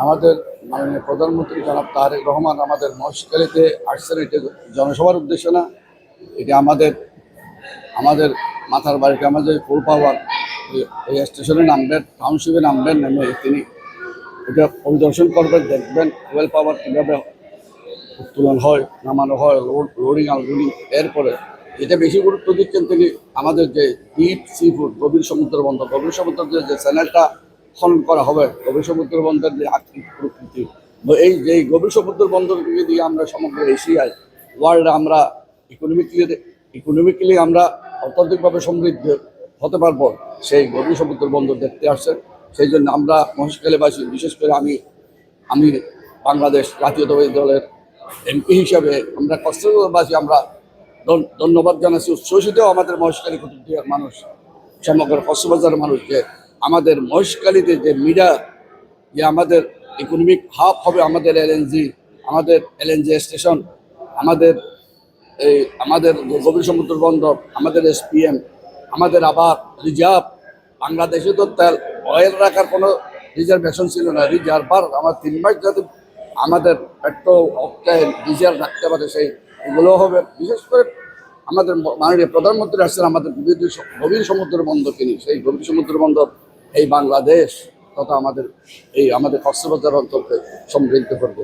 আমাদের মাননীয় প্রধানমন্ত্রী জনাব তারেক রহমান আমাদের মহেশখালীতে আসছেন। এটা জনসভার উদ্দেশ্য না, এটা আমাদের আমাদের মাথার বাড়িতে আমাদের ফুল পাওয়ার এই স্টেশনে নামবেন, টাউনশিপে নামবেন, নেমে তিনি এটা পরিদর্শন করবেন, দেখবেন ফুয়েল পাওয়ার কীভাবে উত্তোলন হয়, নামানো হয়, লোডিং আনলোডিং। এরপরে যেটা বেশি গুরুত্ব দিচ্ছেন তিনি আমাদের যে ডিপ সি ফুড গভীর সমুদ্র বন্দর, গভীর সমুদ্রের যে চ্যানেলটা খনন করা হবে, গভীর সমুদ্র বন্দরের যে আকৃতি প্রকৃতি, এই যে গভীর সমুদ্র বন্দরকে দিয়ে আমরা সমগ্র এশিয়ায় ওয়ার্ল্ডে আমরা ইকোনমিক্যালি আমরা অর্থনৈতিকভাবে সমৃদ্ধ হতে পারবো, সেই গভীর সমুদ্র বন্দর দেখতে আসছেন। সেই জন্য আমরা মহেশখালীবাসী, বিশেষ করে আমি আমি বাংলাদেশ জাতীয়তাবাদী দলের এমপি হিসাবে আমরা কক্সবাজারবাসী আমরা ধন্যবাদ জানাচ্ছি, উচ্ছ্বসিত আমাদের মহেশখালী কুতুবদিয়ার মানুষ, সমগ্র কক্সবাজারের মানুষ, যে আমাদের মহেশখালীতে যে মিডিয়া, যে আমাদের ইকোনমিক হাব হবে, আমাদের এলএনজি স্টেশন, আমাদের আমাদের গভীর সমুদ্র বন্দর, আমাদের এসপিএম, আমাদের আবার রিজার্ভ। বাংলাদেশে তো তেল অয়েল রাখার কোনো রিজার্ভেশন ছিল না, রিজার্ভার আমার 3 মাস যাতে আমাদের পেট্রোল অক্টেন ডিজেল রাখতে পারে, সেই এগুলো হবে। বিশেষ করে আমাদের মাননীয় প্রধানমন্ত্রী আসছেন আমাদের গভীর সমুদ্র বন্দর কিনি, সেই গভীর সমুদ্র বন্দর এই বাংলাদেশ তথা আমাদের কক্সবাজার অঞ্চলকে সমৃদ্ধ করবে।